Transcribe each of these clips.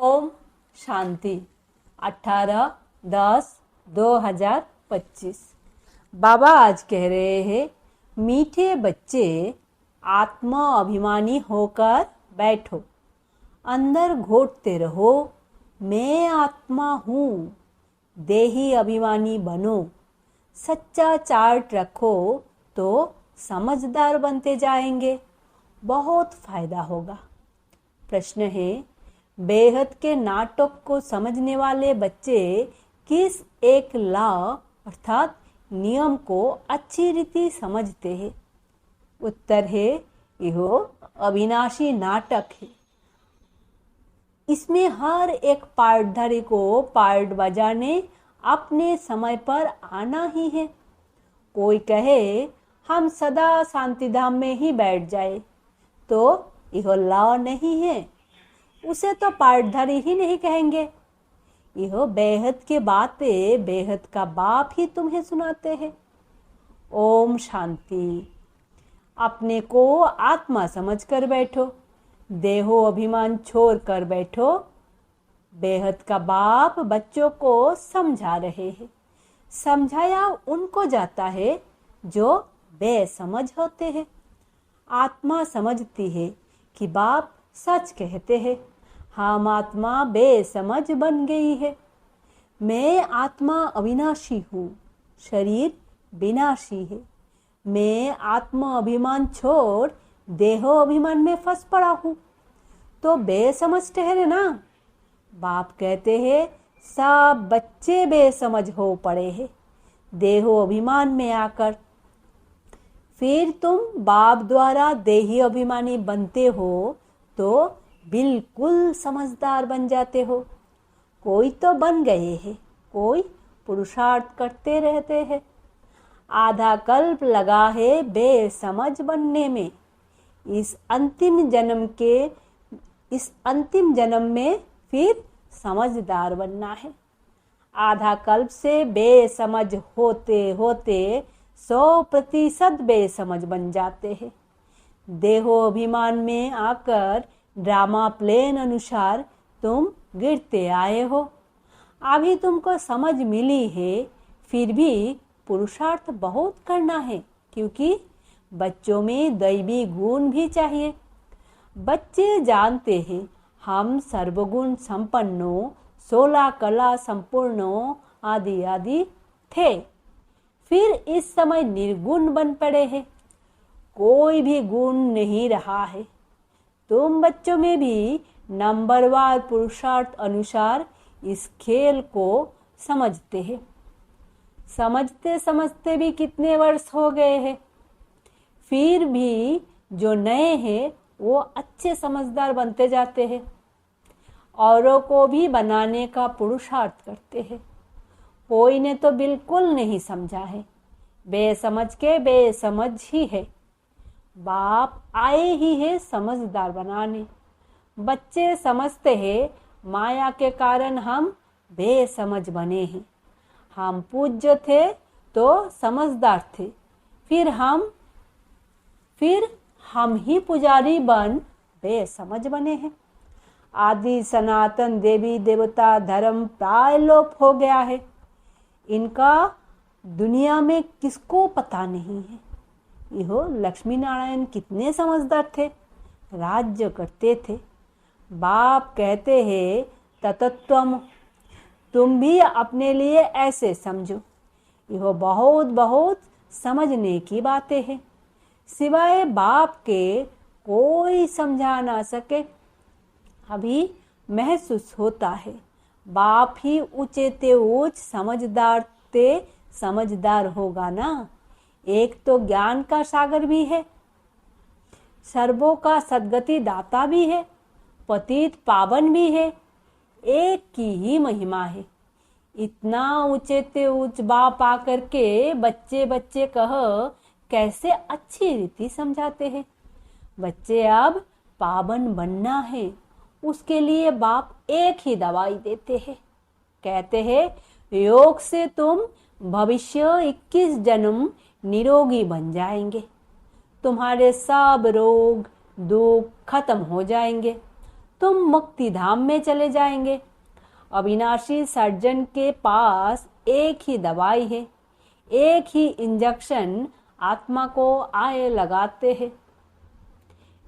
ओम शांति 18/10/2025। बाबा आज कह रहे हैं, मीठे बच्चे आत्मा अभिमानी होकर बैठो, अंदर घोटते रहो मैं आत्मा हूँ। देही अभिमानी बनो, सच्चा चार्ट रखो तो समझदार बनते जाएंगे, बहुत फायदा होगा। प्रश्न है, बेहद के नाटक को समझने वाले बच्चे किस एक लॉ अर्थात नियम को अच्छी रीति समझते हैं? उत्तर है, यह अविनाशी नाटक है। इसमें हर एक पार्टधारी को पार्ट बजाने अपने समय पर आना ही है। कोई कहे हम सदा शांतिधाम में ही बैठ जाए, तो यह लॉ नहीं है, उसे तो पार्टधारी ही नहीं कहेंगे। यह बेहद के बातें बेहद का बाप ही तुम्हें सुनाते हैं। ओम शांति। अपने को आत्मा समझ कर बैठो, देहो अभिमान छोड़ कर बैठो। बेहद का बाप बच्चों को समझा रहे हैं। समझाया उनको जाता है जो बेसमझ होते हैं। आत्मा समझती है कि बाप सच कहते हैं, हम आत्मा बेसमझ बन गई है। मैं आत्मा अविनाशी हूँ, शरीर विनाशी है। मैं आत्मा अभिमान छोड़ देहो अभिमान में फंस पड़ा हूँ, तो बेसमझ ठहरे ना। बाप कहते हैं सब बच्चे बेसमझ हो पड़े हैं देहो अभिमान में आकर। फिर तुम बाप द्वारा देही अभिमानी बनते हो तो बिल्कुल समझदार बन जाते हो। कोई तो बन गए हैं, कोई पुरुषार्थ करते रहते हैं। आधा कल्प लगा है बेसमझ बनने में। इस अंतिम जन्म में फिर समझदार बनना है। आधा कल्प से बेसमझ होते होते 100% बेसमझ बन जाते हैं। देहो अभिमान में आकर ड्रामा प्लेन अनुसार तुम गिरते आए हो। अभी तुमको समझ मिली है, फिर भी पुरुषार्थ बहुत करना है, क्योंकि बच्चों में दैवी गुण भी चाहिए। बच्चे जानते हैं हम सर्वगुण संपन्नों, 16 कला संपूर्णों आदि आदि थे। फिर इस समय निर्गुण बन पड़े हैं, कोई भी गुण नहीं रहा है। तुम बच्चों में भी नंबरवार पुरुषार्थ अनुसार इस खेल को समझते हैं। समझते समझते भी कितने वर्ष हो गए हैं, फिर भी जो नए हैं वो अच्छे समझदार बनते जाते हैं। औरों को भी बनाने का पुरुषार्थ करते हैं। कोई ने तो बिल्कुल नहीं समझा है, बेसमझ के बेसमझ ही है। बाप आए ही है समझदार बनाने। बच्चे समझते हैं माया के कारण हम बेसमझ बने हैं। हम पूज्य थे तो समझदार थे, फिर हम ही पुजारी बन बेसमझ बने हैं। आदि सनातन देवी देवता धर्म प्राय लोप हो गया है। इनका दुनिया में किसको पता नहीं है। यह लक्ष्मी नारायण कितने समझदार थे, राज्य करते थे। बाप कहते हैं ततत्वम, तुम भी अपने लिए ऐसे समझो। यह बहुत बहुत समझने की बातें हैं। सिवाय बाप के कोई समझा ना सके। अभी महसूस होता है बाप ही ऊंचे ते ऊंच समझदार ते समझदार होगा ना। एक तो ज्ञान का सागर भी है, सर्वों का सद्गति दाता भी है, पतित पावन भी है। एक की ही महिमा है। इतना ऊंचे ते ऊंच बाप आकर के बच्चे बच्चे कह कैसे अच्छी रीति समझाते हैं। बच्चे अब पावन बनना है, उसके लिए बाप एक ही दवाई देते हैं। कहते हैं योग से तुम भविष्य 21 जन्म निरोगी बन जाएंगे। तुम्हारे सब रोग दुख खत्म हो जाएंगे। तुम मुक्ति धाम में चले जाएंगे। अविनाशी सर्जन के पास एक ही दवाई है, एक ही इंजेक्शन आत्मा को आए लगाते हैं।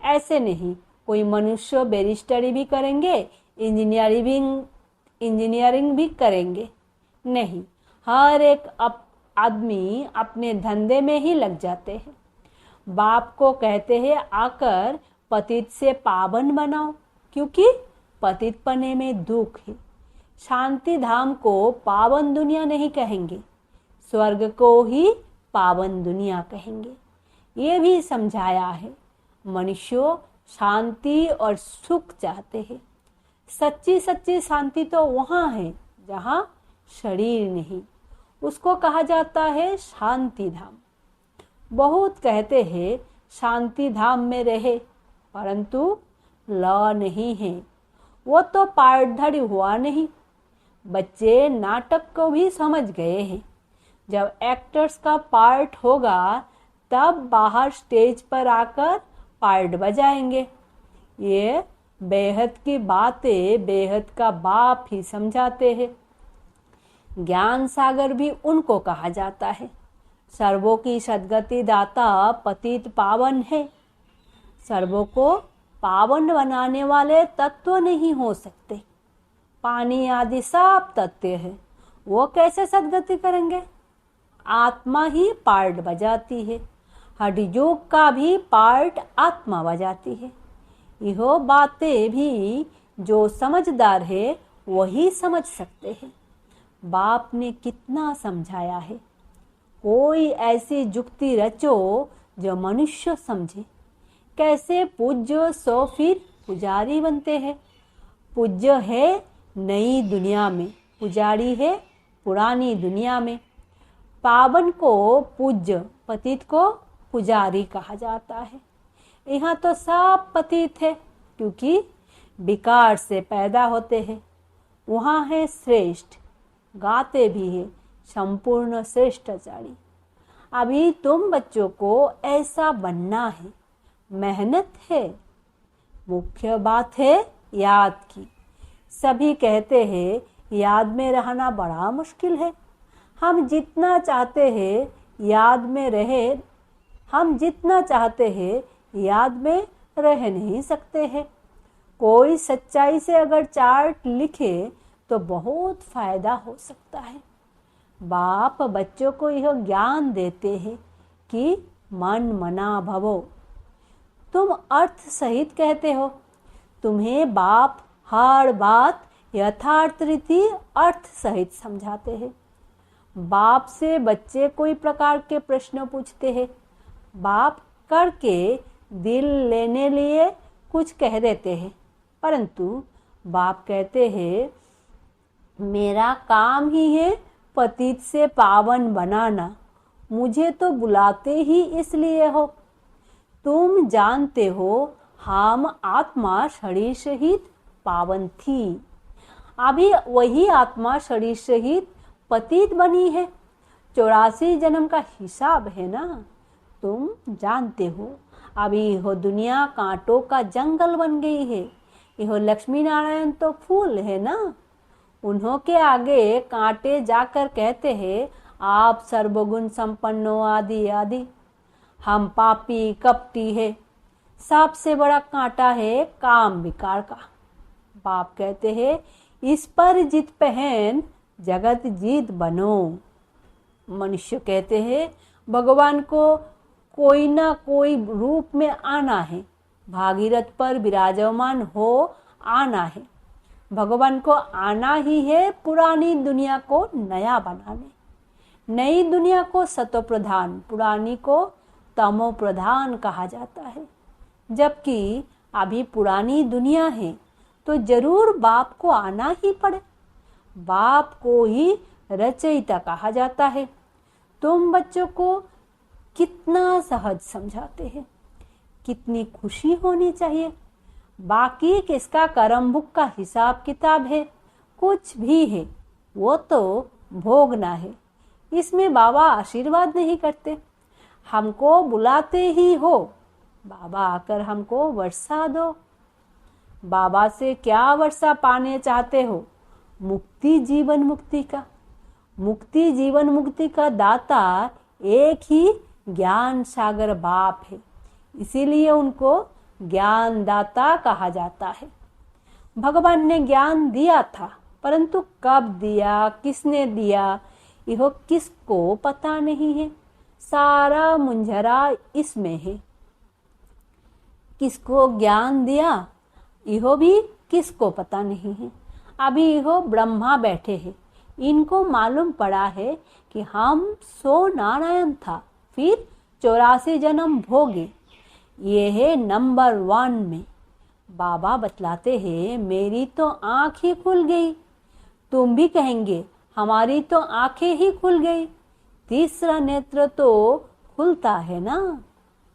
ऐसे नहीं, कोई मनुष्य बैरिस्टरी भी करेंगे, इंजीनियरिंग भी करेंगे, नहीं, हर एक आदमी अपने धंधे में ही लग जाते हैं। बाप को कहते हैं आकर पतित से पावन बनाओ, क्योंकि पतित पने में दुख है। शांति धाम को पावन दुनिया नहीं कहेंगे, स्वर्ग को ही पावन दुनिया कहेंगे। ये भी समझाया है। मनुष्य शांति और सुख चाहते हैं। सच्ची सच्ची शांति तो वहाँ है जहाँ शरीर नहीं, उसको कहा जाता है शांति धाम। बहुत कहते हैं शांति धाम में रहे, परंतु ल नहीं है, वो तो पार्टधारी हुआ नहीं। बच्चे नाटक को भी समझ गए हैं। जब एक्टर्स का पार्ट होगा तब बाहर स्टेज पर आकर पार्ट बजाएंगे। ये बेहद की बातें बेहद का बाप ही समझाते हैं। ज्ञान सागर भी उनको कहा जाता है। सर्वों की सद्गति दाता पतित पावन है। सर्वों को पावन बनाने वाले तत्व नहीं हो सकते। पानी आदि सब तत्व है, वो कैसे सद्गति करेंगे? आत्मा ही पार्ट बजाती है। हठयोग का भी पार्ट आत्मा बजाती है। यह बातें भी जो समझदार है वही समझ सकते हैं। बाप ने कितना समझाया है। कोई ऐसी जुक्ति रचो जो मनुष्य समझे। कैसे पूज्य सो फिर पुजारी बनते हैं। पूज्य है नई दुनिया में, पुजारी है पुरानी दुनिया में। पावन को पूज्य, पतित को पुजारी कहा जाता है। यहाँ तो सब पतित है, क्योंकि विकार से पैदा होते हैं। वहाँ है श्रेष्ठ, गाते भी है संपूर्ण श्रेष्ठाचारी। अभी तुम बच्चों को ऐसा बनना है, मेहनत है। मुख्य बात है याद की। सभी कहते हैं याद में रहना बड़ा मुश्किल है। हम जितना चाहते हैं याद में रहे, हम जितना चाहते हैं याद में रह नहीं सकते हैं। कोई सच्चाई से अगर चार्ट लिखे तो बहुत फायदा हो सकता है। बाप बच्चों को यह ज्ञान देते हैं कि मन मना भवो। तुम अर्थ सहित कहते हो। तुम्हें बाप हर बात यथार्थ रीति अर्थ सहित समझाते हैं। बाप से बच्चे कोई प्रकार के प्रश्न पूछते हैं। बाप करके दिल लेने लिए कुछ कह देते हैं, परंतु बाप कहते हैं मेरा काम ही है पतित से पावन बनाना। मुझे तो बुलाते ही इसलिए हो। तुम जानते हो हम आत्मा शरीर सहित पावन थी। अभी वही आत्मा शरीर सहित पतित बनी है। 84 जन्म का हिसाब है ना। तुम जानते हो अभी यह दुनिया कांटों का जंगल बन गई है। यह लक्ष्मी नारायण तो फूल है ना। उन्हों के आगे कांटे जाकर कहते हैं आप सर्वगुण संपन्नो आदि आदि। हम पापी कपटी है। सबसे बड़ा कांटा है काम विकार का। बाप कहते हैं इस पर जीत पहन जगत जीत बनो। मनुष्य कहते हैं भगवान को कोई ना कोई रूप में आना है, भागीरथ पर विराजमान हो आना है। भगवान को आना ही है पुरानी दुनिया को नया बनाने। नई दुनिया को सतो प्रधान, पुरानी को तमो प्रधान कहा जाता है। जबकि अभी पुरानी दुनिया है तो जरूर बाप को आना ही पड़े। बाप को ही रचयिता कहा जाता है। तुम बच्चों को कितना सहज समझाते हैं। कितनी खुशी होनी चाहिए। बाकी किसका कर्म भुक का हिसाब किताब है, कुछ भी है, वो तो भोगना है। इसमें बाबा आशीर्वाद नहीं करते। हमको बुलाते ही हो, बाबा आकर हमको वर्षा दो। बाबा से क्या वर्षा पाने चाहते हो? मुक्ति, जीवन मुक्ति का। मुक्ति, जीवन मुक्ति का दाता एक ही ज्ञान सागर बाप है, इसीलिए उनको ज्ञान दाता कहा जाता है। भगवान ने ज्ञान दिया था, परंतु कब दिया, किसने दिया, यह किसको पता नहीं है। सारा मुंझरा इसमें है। किसको ज्ञान दिया, यह भी किसको पता नहीं है। अभी यह ब्रह्मा बैठे हैं, इनको मालूम पड़ा है कि हम सो नारायण था, फिर 84 जन्म भोगे। ये है नंबर 1 में। बाबा बतलाते हैं, मेरी तो आँख ही खुल गई। तुम भी कहेंगे, हमारी तो आंखें ही खुल गई। तीसरा नेत्र तो खुलता है ना।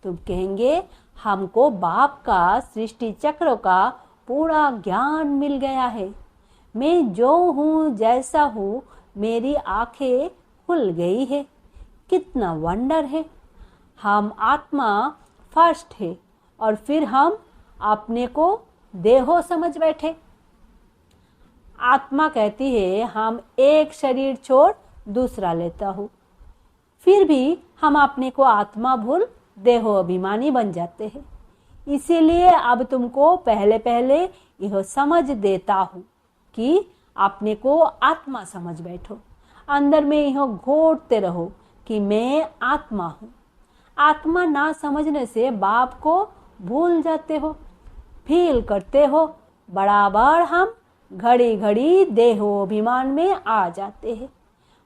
तुम कहेंगे, हमको बाप का सृष्टि चक्र का पूरा ज्ञान मिल गया है। मैं जो हूँ, जैसा हूँ, मेरी आंखें खुल गई है। कितना वंडर है। हम आत्मा फर्स्ट है और फिर हम अपने को देहो समझ बैठे। आत्मा कहती है, हम एक शरीर छोड़ दूसरा लेता हूँ, फिर भी हम अपने को आत्मा भूल देहो अभिमानी बन जाते हैं। इसीलिए अब तुमको पहले पहले यह समझ देता हूँ कि अपने को आत्मा समझ बैठो। अंदर में यह घोटते रहो कि मैं आत्मा हूँ। आत्मा ना समझने से बाप को भूल जाते हो, फील करते हो। बराबर हम घड़ी घड़ी देहो अभिमान में आ जाते हैं।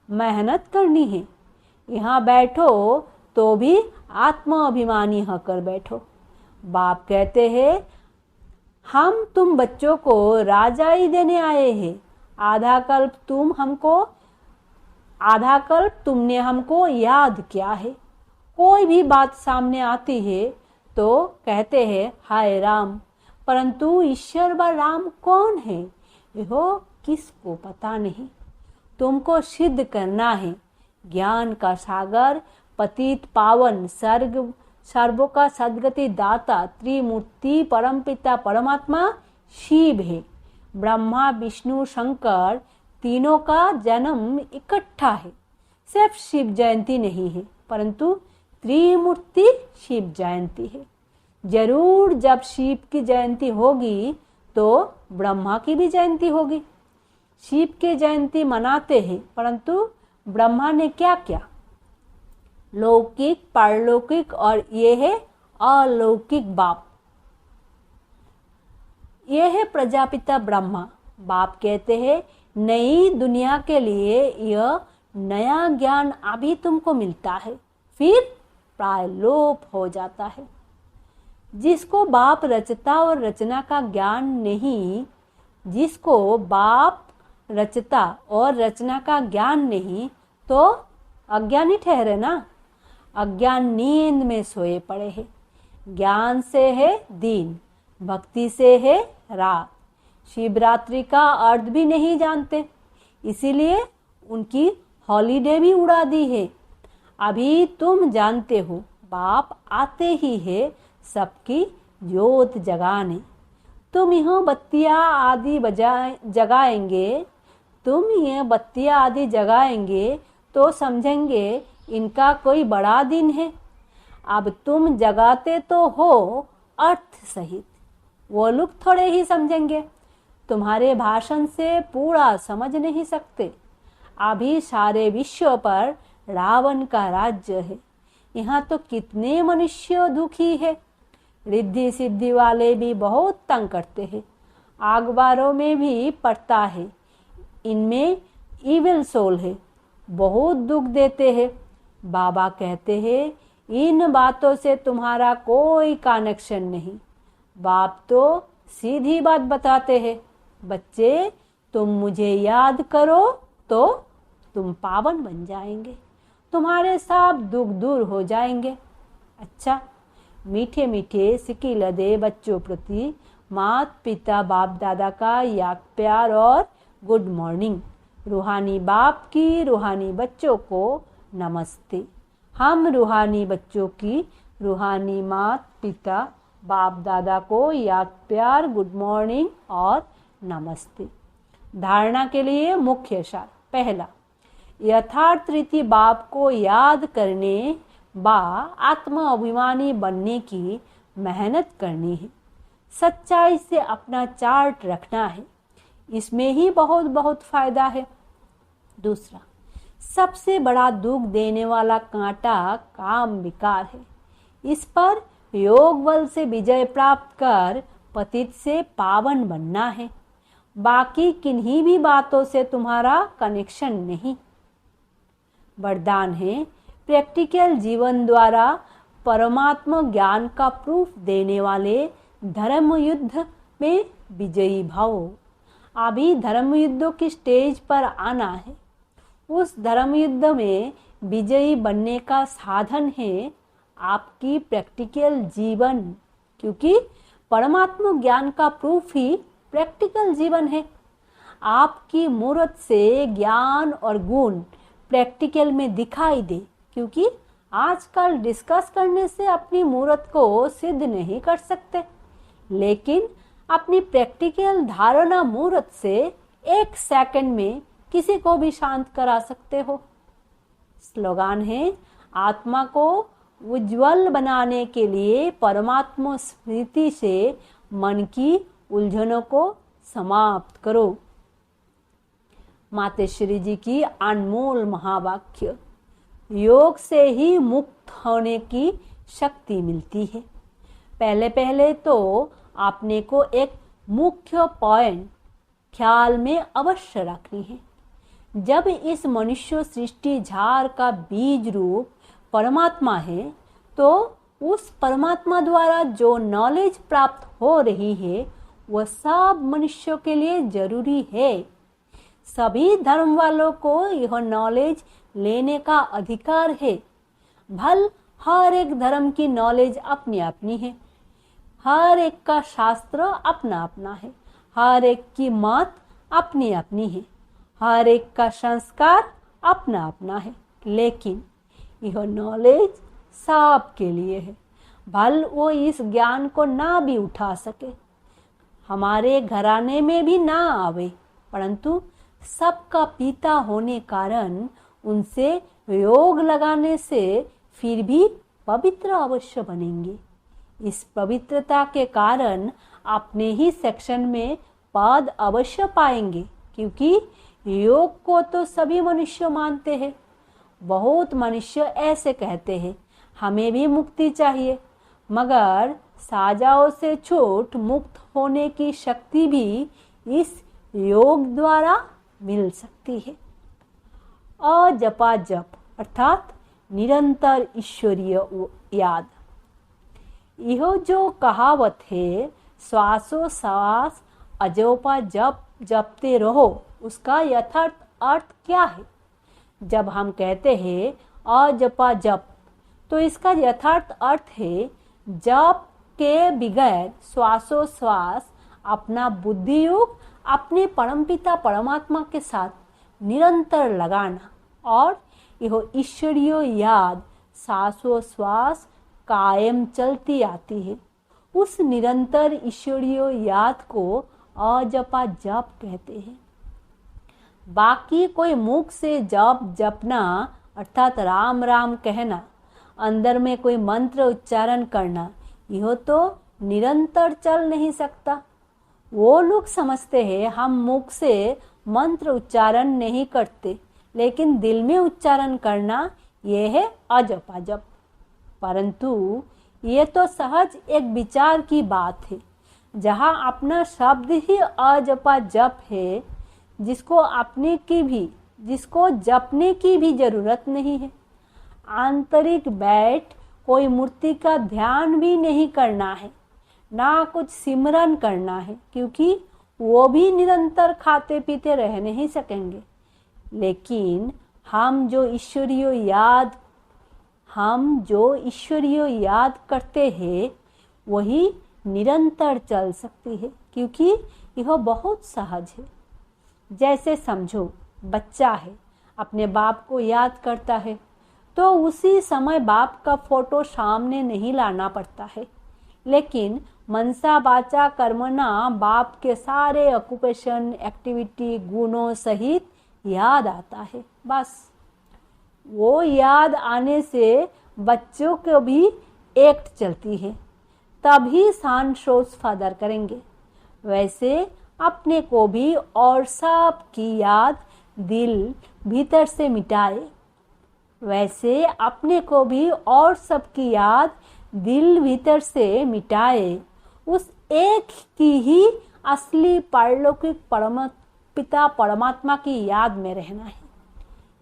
मेहनत करनी है। यहाँ बैठो तो भी आत्मा अभिमानी होकर बैठो। बाप कहते हैं, हम तुम बच्चों को राजाई देने आए हैं। आधा कल्प तुमने हमको याद किया है। कोई भी बात सामने आती है तो कहते हैं हाय राम, परंतु ईश्वर व राम कौन है यह किसको पता नहीं। तुमको सिद्ध करना है। ज्ञान का सागर, पतित पावन, सर्वों का सद्गति दाता, त्रिमूर्ति परमपिता परमात्मा शिव है। ब्रह्मा विष्णु शंकर तीनों का जन्म इकट्ठा है। सिर्फ शिव जयंती नहीं है, परंतु त्रिमूर्ति शिव जयंती है। जरूर जब शिव की जयंती होगी तो ब्रह्मा की भी जयंती होगी। शिव की जयंती मनाते हैं, परंतु ब्रह्मा ने क्या किया? लौकिक, पारलौकिक और ये है अलौकिक बाप। ये है प्रजापिता ब्रह्मा। बाप कहते हैं, नई दुनिया के लिए यह नया ज्ञान अभी तुमको मिलता है, फिर प्राय लोप हो जाता है। जिसको बाप रचता और रचना का ज्ञान नहीं, जिसको बाप रचता और रचना का ज्ञान नहीं, तो अज्ञानी ठहरे ना। अज्ञान नींद में सोए पड़े हैं। ज्ञान से है दिन, भक्ति से है रात। शिवरात्रि का अर्थ भी नहीं जानते, इसीलिए उनकी हॉलीडे भी उड़ा दी है। अभी तुम जानते हो, बाप आते ही है सबकी ज्योत जगाने। तुम यह बत्तियां आदि जगाएंगे, तुम ये बत्तियां आदि जगाएंगे तो समझेंगे इनका कोई बड़ा दिन है। अब तुम जगाते तो हो अर्थ सहित, वो लोग थोड़े ही समझेंगे। तुम्हारे भाषण से पूरा समझ नहीं सकते। अभी सारे विश्व पर रावण का राज्य है। यहाँ तो कितने मनुष्य दुखी है। रिद्धि सिद्धि वाले भी बहुत तंग करते हैं। अखबारों में भी पढ़ता है, इनमें इविल सोल है, बहुत दुख देते हैं। बाबा कहते हैं, इन बातों से तुम्हारा कोई कनेक्शन नहीं। बाप तो सीधी बात बताते हैं, बच्चे तुम मुझे याद करो तो तुम पावन बन जाएंगे, तुम्हारे सब दुख दूर हो जाएंगे। अच्छा, मीठे मीठे सिकी लदे बच्चों प्रति माता पिता बाप दादा का याद प्यार और गुड मॉर्निंग। रूहानी बाप की रूहानी बच्चों को नमस्ते। हम रूहानी बच्चों की रूहानी माता पिता बाप दादा को याद प्यार, गुड मॉर्निंग और नमस्ते। धारणा के लिए मुख्य सार। पहला, यथार्थ रीति बाप को याद करने बा आत्म अभिमानी बनने की मेहनत करनी है। सच्चाई से अपना चार्ट रखना है, इसमें ही बहुत बहुत फायदा है। दूसरा, सबसे बड़ा दुख देने वाला कांटा काम विकार है। इस पर योग बल से विजय प्राप्त कर पतित से पावन बनना है। बाकी किन्हीं भी बातों से तुम्हारा कनेक्शन नहीं। वरदान है, प्रैक्टिकल जीवन द्वारा परमात्मा ज्ञान का प्रूफ देने वाले धर्म युद्ध में विजयी भाव। अभी धर्म युद्धों की स्टेज पर आना है। उस धर्म युद्ध में विजयी बनने का साधन है आपकी प्रैक्टिकल जीवन, क्योंकि परमात्मा ज्ञान का प्रूफ ही प्रैक्टिकल जीवन है। आपकी मूर्त से ज्ञान और गुण प्रैक्टिकल में दिखाई दे, क्योंकि आजकल डिस्कस करने से अपनी मूर्त को सिद्ध नहीं कर सकते, लेकिन अपनी प्रैक्टिकल धारणा मूर्त से 1 सेकंड में किसी को भी शांत करा सकते हो। स्लोगान है, आत्मा को उज्जवल बनाने के लिए परमात्मा स्मृति से मन की उलझनों को समाप्त करो। मातेश्वरी जी की अनमोल महावाक्य। योग से ही मुक्त होने की शक्ति मिलती है। पहले पहले तो आपने को एक मुख्य पॉइंट ख्याल में अवश्य रखनी है। जब इस मनुष्य सृष्टि झार का बीज रूप परमात्मा है, तो उस परमात्मा द्वारा जो नॉलेज प्राप्त हो रही है वह सब मनुष्यों के लिए जरूरी है। सभी धर्म वालों को यह नॉलेज लेने का अधिकार है। भल हर एक धर्म की नॉलेज अपनी अपनी है, हर एक का शास्त्र अपना अपना है, हर एक की मत अपनी अपनी है, हर एक का संस्कार अपना अपना है, लेकिन यह नॉलेज सबके लिए है। भल वो इस ज्ञान को ना भी उठा सके, हमारे घराने में भी ना आवे, परंतु सबका पिता होने कारण उनसे योग लगाने से फिर भी पवित्र अवश्य बनेंगे। इस पवित्रता के कारण अपने ही सेक्शन में पद अवश्य पाएंगे, क्योंकि योग को तो सभी मनुष्य मानते हैं। बहुत मनुष्य ऐसे कहते हैं, हमें भी मुक्ति चाहिए, मगर साजाओं से छूट मुक्त होने की शक्ति भी इस योग द्वारा मिल सकती है। अजपा जप अर्थात निरंतर ईश्वरीय याद। यह जो कहावत है, श्वासोश्वास अजोपा जप जपते रहो, उसका यथार्थ अर्थ क्या है? जब हम कहते हैं अजपा जप, तो इसका यथार्थ अर्थ है जप के बगैर श्वासोश्वास अपना बुद्धि योग अपने परमपिता परमात्मा के साथ निरंतर लगाना, और यह ईश्वरीय याद श्वासोश्वास कायम चलती आती है। उस निरंतर ईश्वरीय याद को अजपा जप कहते हैं। बाकी कोई मुख से जप जपना अर्थात राम राम कहना, अंदर में कोई मंत्र उच्चारण करना, यह तो निरंतर चल नहीं सकता। वो लोग समझते हैं हम मुख से मंत्र उच्चारण नहीं करते, लेकिन दिल में उच्चारण करना यह है अजपा जप। परंतु ये तो सहज एक विचार की बात है, जहाँ अपना शब्द ही अजपा जप है, जिसको जपने की भी जरूरत नहीं है। आंतरिक बैठ कोई मूर्ति का ध्यान भी नहीं करना है, ना कुछ सिमरन करना है, क्योंकि वो भी निरंतर खाते पीते रह नहीं सकेंगे। लेकिन हम जो ईश्वरीय याद करते हैं वही निरंतर चल सकती है, क्योंकि यह बहुत सहज है। जैसे समझो, बच्चा है, अपने बाप को याद करता है, तो उसी समय बाप का फोटो सामने नहीं लाना पड़ता है, लेकिन मनसा वाचा कर्मणा बाप के सारे ऑक्यूपेशन एक्टिविटी गुणों सहित याद आता है। बस वो याद आने से बच्चों को भी एक्ट चलती है, तभी शान शोज फादर करेंगे। वैसे अपने को भी और सब की याद दिल भीतर से मिटाए, वैसे अपने को भी और सबकी याद दिल भीतर से मिटाए। उस एक की ही असली पारलौकिक पिता परमात्मा की याद में रहना है।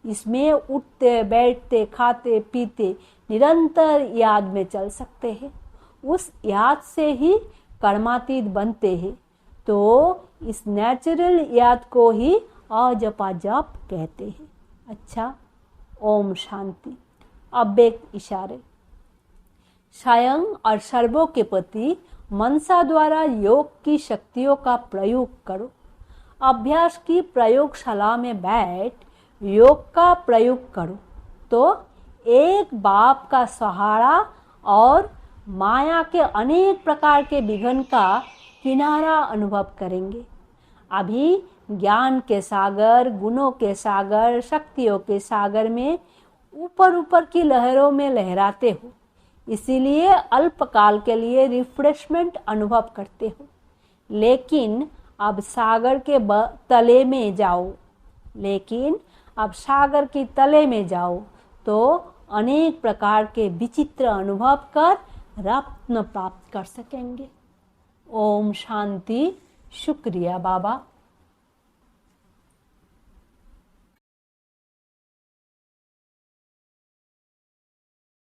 इसमें उठते बैठते खाते पीते निरंतर याद में चल सकते हैं। उस याद से ही कर्मातीत बनते हैं। तो इस नेचुरल याद को ही अजपा जप कहते हैं। अच्छा, ओम शांति। अब एक इशारे। स्वयं और सर्वों के प्रति मनसा द्वारा योग की शक्तियों का प्रयोग करो। अभ्यास की प्रयोगशाला में बैठ योग का प्रयोग करो तो एक बाप का सहारा और माया के अनेक प्रकार के विघ्न का किनारा अनुभव करेंगे। अभी ज्ञान के सागर, गुणों के सागर, शक्तियों के सागर में ऊपर ऊपर की लहरों में लहराते हो, इसीलिए अल्पकाल के लिए रिफ्रेशमेंट अनुभव करते हो। लेकिन अब सागर के तले में जाओ, अब सागर के तले में जाओ तो अनेक प्रकार के विचित्र अनुभव कर रत्न प्राप्त कर सकेंगे। ओम शांति। शुक्रिया बाबा।